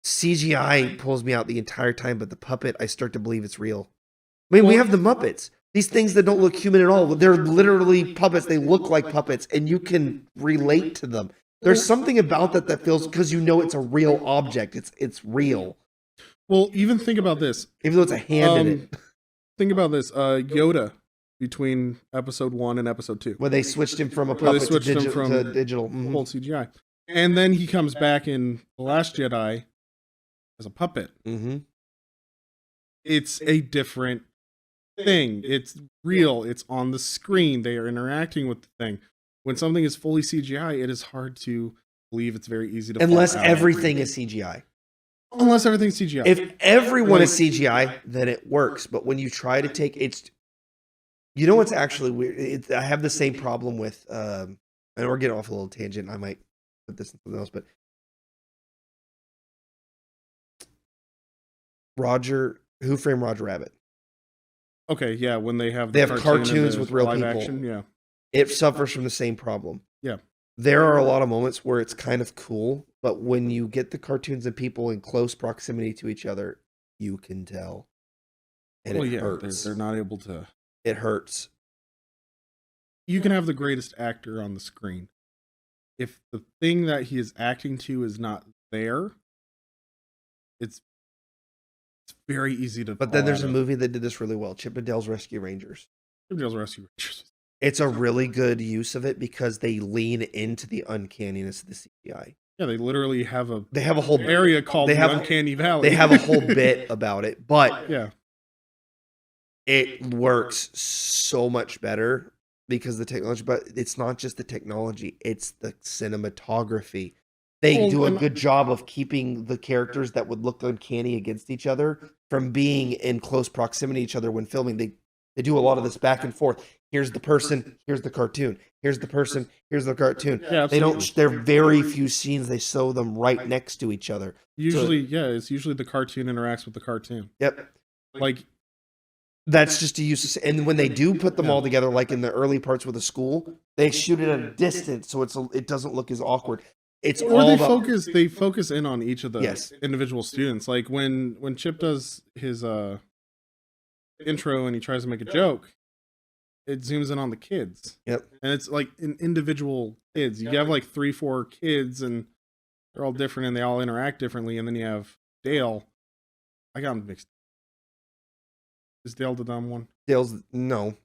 CGI pulls me out the entire time, but the puppet, I start to believe it's real. I mean, we have the Muppets. These things that don't look human at all. They're literally puppets. They look like puppets, and you can relate to them. There's something about that feels, because you know it's a real object. It's real. Well, even think about this. Even though it's a hand in it. Think about this. Yoda between episode 1 and episode 2. When they switched him from a Where they puppet to, switched him from to digital. Mhm. Full CGI. And then he comes back in The Last Jedi as a puppet. Mm-hmm. It's a different thing. It's real. It's on the screen. They are interacting with the thing. When something is fully CGI, it is hard to believe. It's very easy to Unless fall out. everything is CGI. Unless everything's CGI. If everyone is CGI, then it works. But when you try to take it's, you know what's actually weird? I have the same problem with, and we're getting off a little tangent. I might put this in something else, but Who Framed Roger Rabbit? Okay, yeah, when they have They have cartoon and cartoons the with real live people. action, yeah. It suffers from the same problem. Yeah. There are a lot of moments where it's kind of cool, but when you get the cartoons and people in close proximity to each other, you can tell. And Well, it yeah, hurts. they're not able to. It hurts. You can have the greatest actor on the screen. If the thing that he is acting to is not there, it's very easy to. But then there's a movie that did this really well, Chip and Dale's Rescue Rangers. Chippendale's Rescue Rangers. It's a really good use of it because they lean into the uncanniness of the CGI. Yeah, they literally have a They have a whole area called they the have- Uncanny Valley. They have a whole bit about it, but Yeah, it works so much better because the technology. But it's not just the technology; it's the cinematography. They Well, do a and- good job of keeping the characters that would look uncanny against each other from being in close proximity to each other when filming. They do a lot of this back and forth. Here's the person, here's the cartoon. Here's the person, here's the cartoon. yeah. They don't. absolutely. There are very few scenes they show them right next to each other. Usually, yeah, it's usually the cartoon interacts with the cartoon. Yep. Like, That's just a use. And when they do put them all together, like in the early parts with the school, they shoot it at a distance, so it doesn't look as awkward. It's or all they about, focus in on each of the Yes. individual students. Like when Chip does his intro and he tries to make a joke, it zooms in on the kids. Yep. And it's like individual kids. You have like 3-4 kids and they're all different and they all interact differently. And then you have Dale. I got him mixed. Is Dale the dumb one? Dale's no.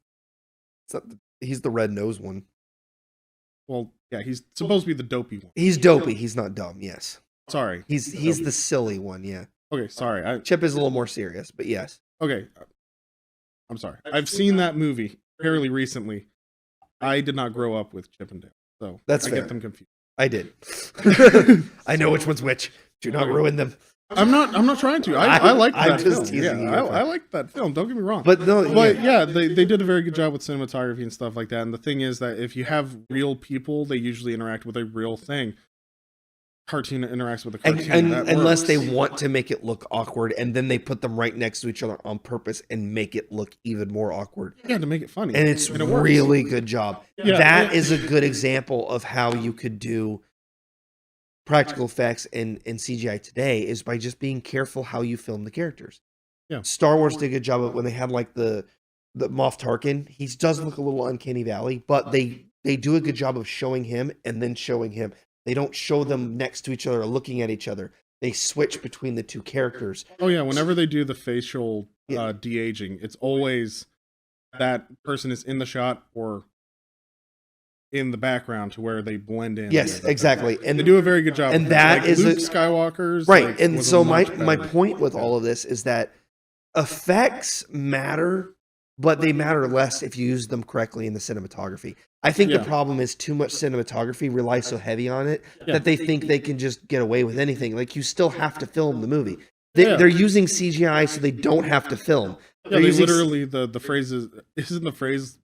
It's not he's the red nose one. Well, yeah, he's supposed to be the dopey one. He's dopey. He's not dumb. Yes. Sorry. He's the silly one. Yeah. Okay, sorry. Chip is a little more serious, but yes. Okay. I'm sorry. I've seen that movie fairly recently. I did not grow up with Chip and Dale, so That's I fair. get them confused. I did. I know which one's which. Do not ruin them. I'm not trying to. I like I'm that just film. teasing Yeah, you. I like that film. Don't get me wrong. But no, Yeah, they did a very good job with cinematography and stuff like that. And the thing is that if you have real people, they usually interact with a real thing. Cartoon interacts with a cartoon. and That unless works. they want to make it look awkward, and then they put them right next to each other on purpose and make it look even more awkward. yeah, to make it funny. And it's it works. really good job. Yeah, That yeah. is a good example of how you could do practical effects and CGI today is by just being careful how you film the characters. Yeah. Star Wars did a good job of when they had like the the Moff Tarkin, he does look a little uncanny valley, but they do a good job of showing him and then showing him. They don't show them next to each other or looking at each other. They switch between the two characters. Oh yeah, whenever they do the facial Yeah. de-aging, it's always that person is in the shot or in the background to where they blend in. Yes, exactly. And they do a very good job. And that like is Luke a, Skywalker's right. like, And was so a my much my better- point with all of this is that effects matter, but they matter less if you use them correctly in the cinematography. I think Yeah. the problem is too much cinematography relies so heavy on it Yeah. that they think they can just get away with anything. Like, you still have to film the movie. Yeah. They're using CGI so they don't have to film. Yeah, They're they using literally the phrase isn't the phrase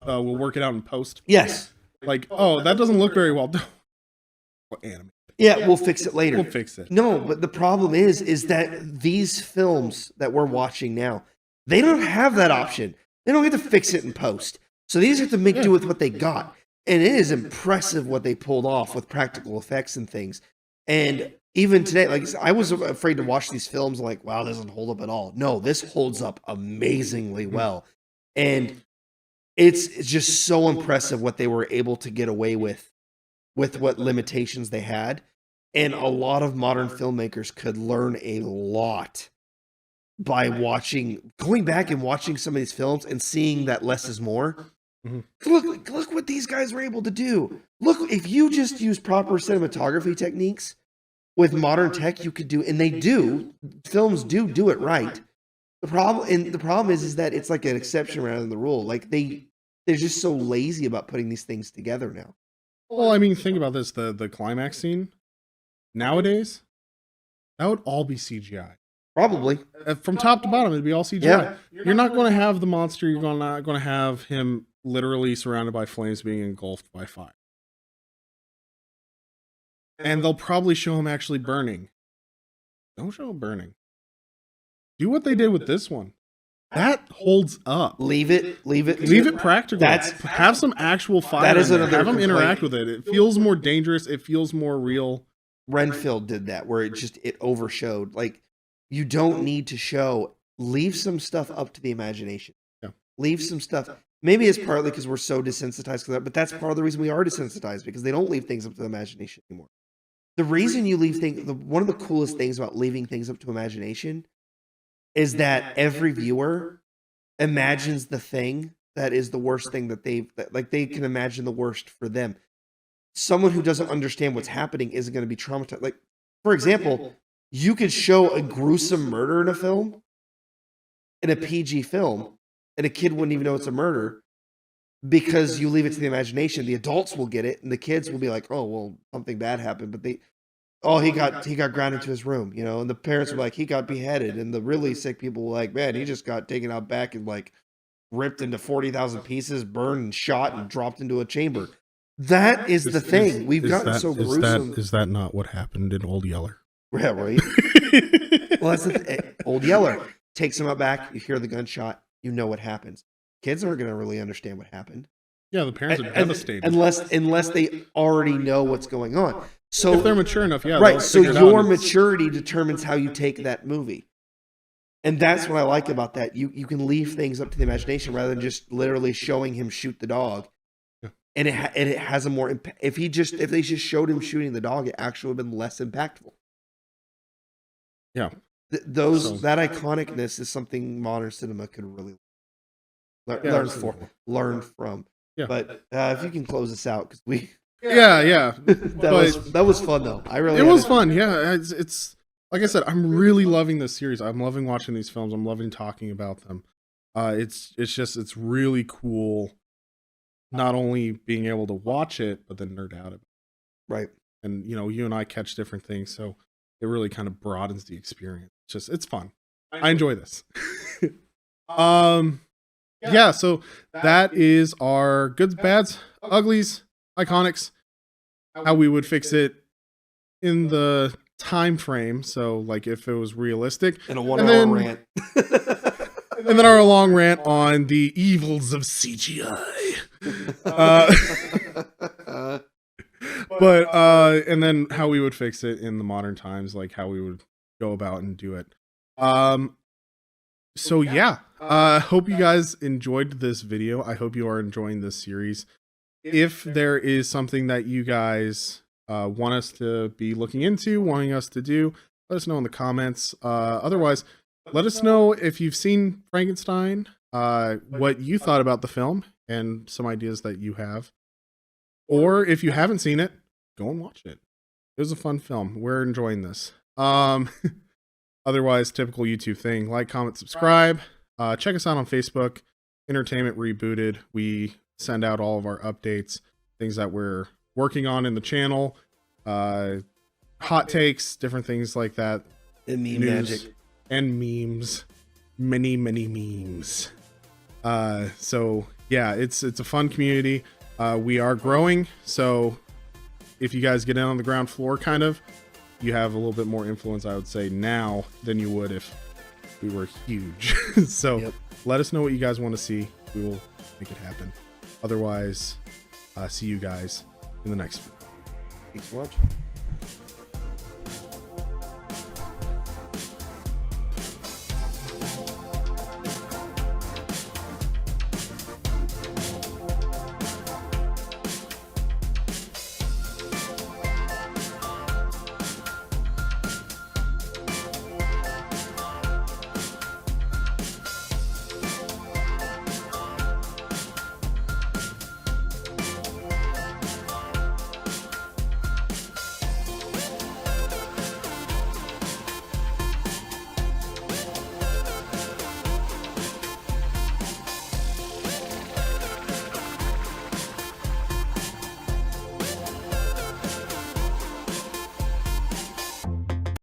we'll work it out in post. yes. Like, oh, that doesn't look very well. Well, animate. Yeah, we'll fix it later. We'll fix it. No, but the problem is that these films that we're watching now, they don't have that option. They don't get to fix it in post. So these have to make do with what they got. And it is impressive what they pulled off with practical effects and things. And even today, like, I was afraid to watch these films like, wow, this doesn't hold up at all. No, this holds up amazingly well. And it's just so impressive what they were able to get away with what limitations they had. And a lot of modern filmmakers could learn a lot by going back and watching some of these films and seeing that less is more. Mhm. Look what these guys were able to do. Look, if you just use proper cinematography techniques with modern tech, you could do, and they do. Films do it right. The problem is that it's like an exception rather than the rule. Like, they're just so lazy about putting these things together now. Well, I mean, think about this: the climax scene nowadays, that would all be CGI. Probably. From top to bottom, it'd be all CGI. Yeah. You're not going to have the monster. You're not going to have him literally surrounded by flames, being engulfed by fire. And they'll probably show him actually burning. Don't show him burning. Do what they did with this one. That holds up. Leave it Practical. Have some actual fire. That is in there. another Have them complaint. interact with it. It feels more dangerous. It feels more real. Renfield did that, where it overshowed. Like, you don't need to show. Leave some stuff up to the imagination. Yeah. Leave some stuff. Maybe it's partly because we're so desensitized to that, but that's part of the reason we are desensitized, because they don't leave things up to the imagination anymore. The reason you leave things, one of the coolest things about leaving things up to imagination is that every viewer imagines the thing that is the worst thing that they can imagine the worst for them. Someone who doesn't understand what's happening isn't going to be traumatized. Like, for example, you could show a gruesome murder in a film, in a PG film, and a kid wouldn't even know it's a murder because you leave it to the imagination. The adults will get it, and the kids will be like, "Oh, well, something bad happened," but he got ground into his room, and the parents were like, he got beheaded, and the really sick people were like, man, he just got taken out back and like ripped into 40,000 pieces, burned and shot and dropped into a chamber. That is the thing. We've gotten so gruesome. Is that not what happened in Old Yeller? Yeah, right. Well, that's the Old Yeller takes him out back. You hear the gunshot. You know what happens. Kids aren't going to really understand what happened. Yeah, the parents are devastated unless they already know what's going on. So if they're mature enough, yeah, right. So your maturity maturity determines how you take that movie, and that's what I like about that. You can leave things up to the imagination rather than just literally showing him shoot the dog. Yeah. And it has a more impact. If they just showed him shooting the dog, it actually would have been less impactful. Yeah, that iconicness is something modern cinema could really learn from. Yeah. But if you can close this out, because we yeah. that was fun though. It was fun. Yeah, it's like I said, I'm really loving this series. I'm loving watching these films. I'm loving talking about them. It's really cool. Not only being able to watch it, but then nerd out about it. Right. And you and I catch different things, so it really kind of broadens the experience. It's fun. I enjoy this. Yeah, so that is our goods, bads, uglies, iconics, how we would fix it in the time frame. So, like, if it was realistic. And a 1 hour rant. And then our long rant on the evils of CGI. And then how we would fix it in the modern times, like how we would go about and do it. So yeah, hope you guys enjoyed this video. I hope you are enjoying this series. If there is something that you guys want us to be looking into, wanting us to do, let us know in the comments. Otherwise, let us know if you've seen Frankenstein, what you thought about the film, and some ideas that you have. Or if you haven't seen it, go and watch it. It was a fun film. We're enjoying this. Otherwise, typical YouTube thing. Like, comment, subscribe. Check us out on Facebook, Entertainment Rebooted. We send out all of our updates, things that we're working on in the channel, hot takes, different things like that. And meme magic. And memes. Many memes. So yeah, it's a fun community. We are growing, so if you guys get in on the ground floor, kind of, you have a little bit more influence, I would say, now than you would if we were huge. So let us know what you guys want to see. We will make it happen. Otherwise, see you guys in the next video. Thanks for watching.